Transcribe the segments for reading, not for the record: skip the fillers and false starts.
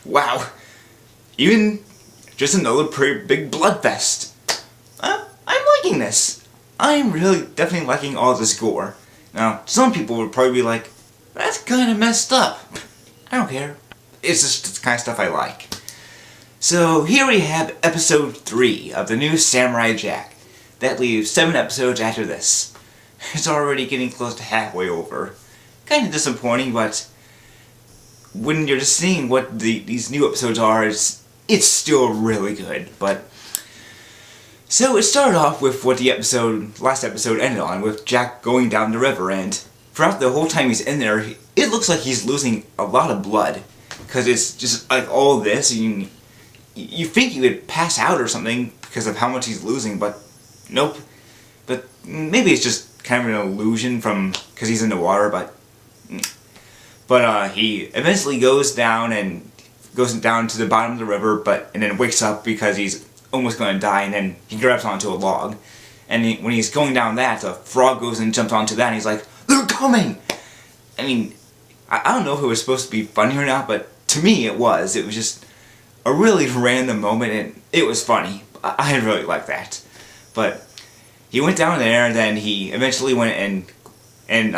Wow. Even just another pretty big bloodfest. I'm liking this. I'm really definitely liking all this gore. Now, some people would probably be like, that's kind of messed up. I don't care. It's just the kind of stuff I like. So here we have episode 3 of the new Samurai Jack. That leaves 7 episodes after this. It's already getting close to halfway over. Kind of disappointing, but when you're just seeing what these new episodes are, it's still really good. But so it started off with what the last episode ended on, with Jack going down the river, and throughout the whole time he's in there, it looks like he's losing a lot of blood, because it's just like all this, and you think he would pass out or something because of how much he's losing, but nope. But maybe it's just kind of an illusion from because he's in the water, but he eventually goes down to the bottom of the river, and then wakes up because he's almost going to die, and then he grabs onto a log, and when he's going down that, the frog goes and jumps onto that, and he's like, "They're coming!" I mean, I don't know if it was supposed to be funny or not, but to me it was. It was just a really random moment, and it was funny. I really liked that. But he went down there, and then he eventually went and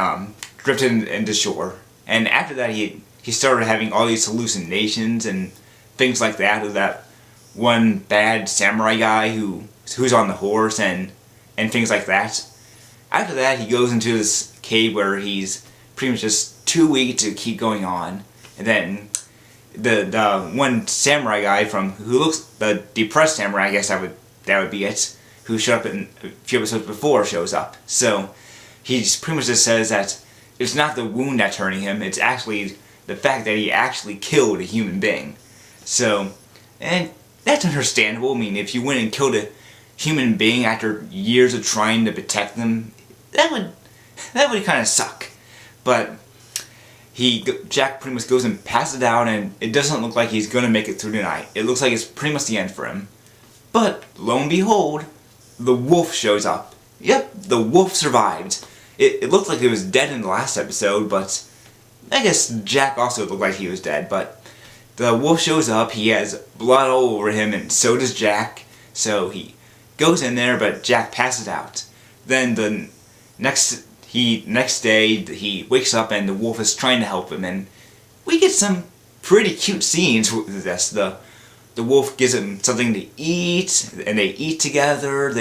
drifted into shore. And after that, he started having all these hallucinations and things like that, of that one bad samurai guy who's on the horse and things like that. After that, he goes into this cave where he's pretty much just too weak to keep going on. And then the one samurai guy who looks the depressed samurai, I guess that would be it, who showed up in a few episodes before, shows up. So he pretty much just says that it's not the wound that's hurting him, it's actually the fact that he actually killed a human being. So, and that's understandable. I mean, if you went and killed a human being after years of trying to protect them, that would kind of suck. But Jack pretty much goes and passes out, and it doesn't look like he's going to make it through the night. It looks like it's pretty much the end for him. But, lo and behold, the wolf shows up. Yep, the wolf survived. It looked like it was dead in the last episode, but I guess Jack also looked like he was dead. But the wolf shows up, he has blood all over him, and so does Jack. So he goes in there, but Jack passes out. Then the next day, he wakes up and the wolf is trying to help him, and we get some pretty cute scenes with this. The wolf gives him something to eat, and they eat together.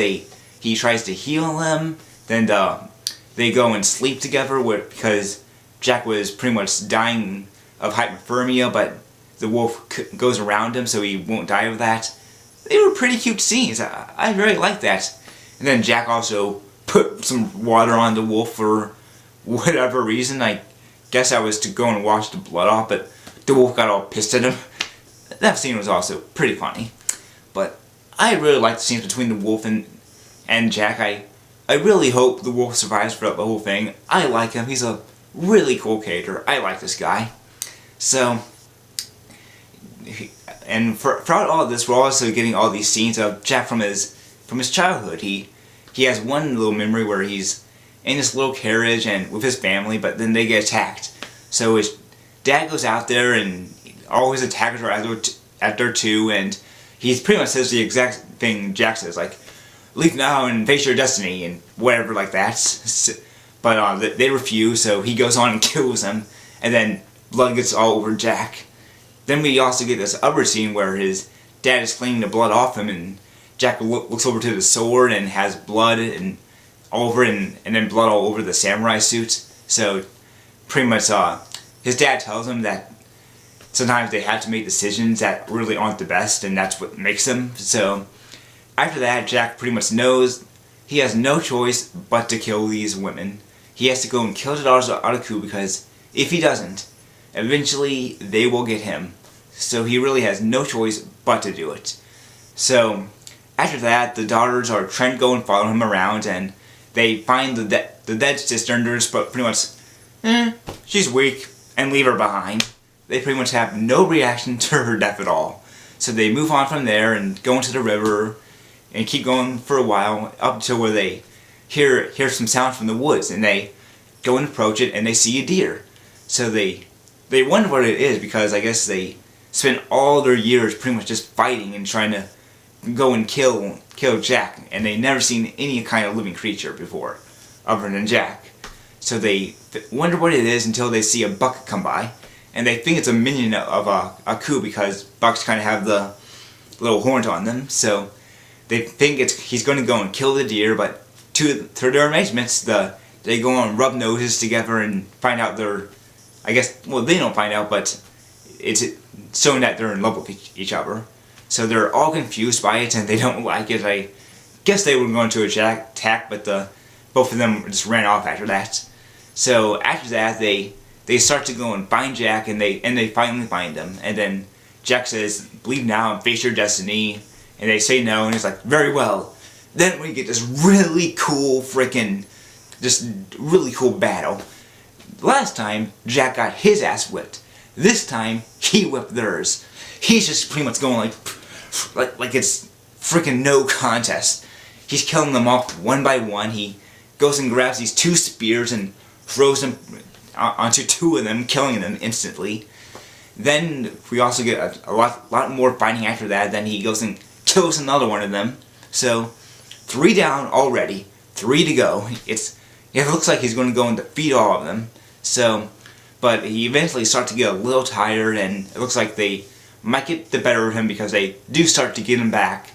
He tries to heal him. Then they go and sleep together because Jack was pretty much dying of hypothermia, but the wolf goes around him so he won't die of that. They were pretty cute scenes. I really liked that. And then Jack also put some water on the wolf for whatever reason. I guess that was to go and wash the blood off, but the wolf got all pissed at him. That scene was also pretty funny. But I really liked the scenes between the wolf and Jack. I really hope the wolf survives throughout the whole thing. I like him. He's a really cool character. I like this guy. So, and throughout all of this, we're also getting all these scenes of Jack from his childhood. He has one little memory where he's in this little carriage and with his family, but then they get attacked. So his dad goes out there, and all his attackers are out there too, and he pretty much says the exact thing Jack says, like, "Leave now and face your destiny," and whatever like that. But they refuse, so he goes on and kills them, and then blood gets all over Jack. Then we also get this other scene where his dad is cleaning the blood off him, and Jack looks over to the sword and has blood and all over it, and then blood all over the samurai suit. So pretty much his dad tells him that sometimes they have to make decisions that really aren't the best, and that's what makes them. So after that, Jack pretty much knows he has no choice but to kill these women. He has to go and kill the daughters of Araku, because if he doesn't, eventually they will get him. So he really has no choice but to do it. So after that, the daughters are trying to go and follow him around, and they find the dead sister, and they're just pretty much, she's weak, and leave her behind. They pretty much have no reaction to her death at all. So they move on from there and go into the river and keep going for a while, up until where they hear some sound from the woods, and they go and approach it, and they see a deer. So they wonder what it is, because I guess they spent all their years pretty much just fighting and trying to go and kill Jack, and they never seen any kind of living creature before, other than Jack. So they wonder what it is until they see a buck come by, and they think it's a minion of a coup because bucks kind of have the little horns on them. So they think he's going to go and kill the deer, but to their amazements, they go and rub noses together and find out I guess, well, they don't find out, but it's shown that they're in love with each other. So they're all confused by it and they don't like it. I guess they were going to attack, but both of them just ran off after that. So after that, they start to go and find Jack, and they finally find him. And then Jack says, "Believe now and face your destiny." And they say no, and he's like, "Very well." Then we get this really cool really cool battle. Last time, Jack got his ass whipped. This time, he whipped theirs. He's just pretty much going like it's freaking no contest. He's killing them off one by one. He goes and grabs these 2 spears and throws them onto 2 of them, killing them instantly. Then we also get a lot more fighting after that. Then he goes and kills another one of them. So 3 down already, 3 to go. It looks like he's going to go and defeat all of them. So, but he eventually starts to get a little tired, and it looks like they might get the better of him because they do start to get him back.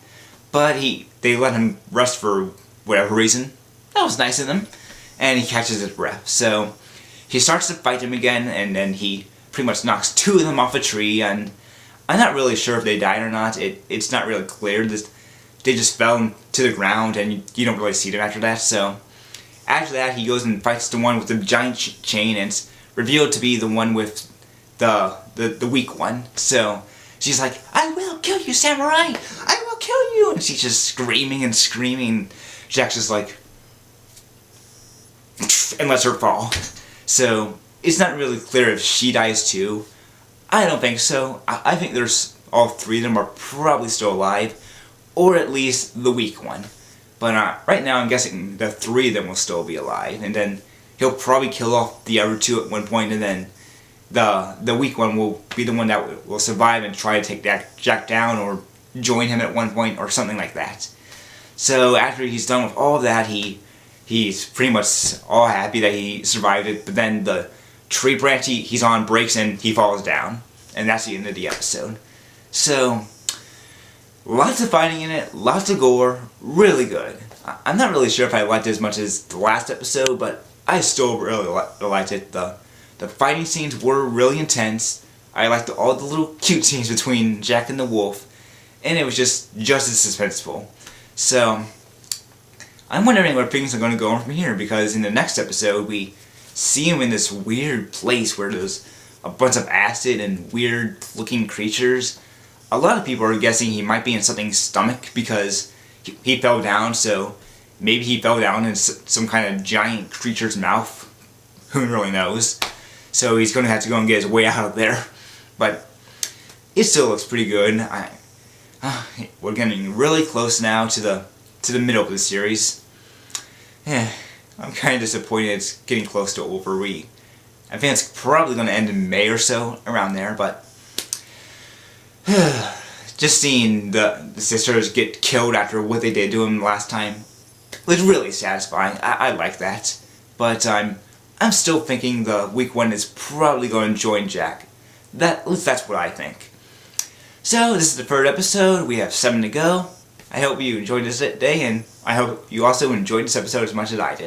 But they let him rest for whatever reason. That was nice of them. And he catches his breath. So he starts to fight them again, and then he pretty much knocks 2 of them off a tree, and I'm not really sure if they died or not. It's not really clear. They just fell to the ground, and you don't really see them after that. So after that, he goes and fights the one with the giant chain, and it's revealed to be the one with the weak one. So she's like, "I will kill you, samurai! I will kill you!" And she's just screaming and screaming. Jack's just like, and lets her fall. So it's not really clear if she dies too. I don't think so. I think there's all 3 of them are probably still alive, or at least the weak one. But right now I'm guessing the 3 of them will still be alive, and then he'll probably kill off the other 2 at one point, and then the weak one will be the one that will survive and try to take Jack down or join him at one point or something like that. So after he's done with all of that, he's pretty much all happy that he survived it, but then the tree branch he's on breaks and he falls down, and that's the end of the episode. So lots of fighting in it, lots of gore, really good. I'm not really sure if I liked it as much as the last episode, but I still really liked it. The fighting scenes were really intense. I liked all the little cute scenes between Jack and the wolf, and it was just as suspenseful. So I'm wondering where things are going to go on from here, because in the next episode we see him in this weird place where there's a bunch of acid and weird looking creatures. A lot of people are guessing he might be in something's stomach because he fell down, so maybe he fell down in some kind of giant creature's mouth. Who really knows? So he's going to have to go and get his way out of there. But it still looks pretty good. We're getting really close now to the middle of the series. Yeah, I'm kind of disappointed it's getting close to over. I think it's probably going to end in May or so, around there, but just seeing the sisters get killed after what they did to him last time was really satisfying. I like that. But I'm still thinking the weak one is probably going to join Jack. At least that's what I think. So this is the 3rd episode. We have 7 to go. I hope you enjoyed this day, and I hope you also enjoyed this episode as much as I did.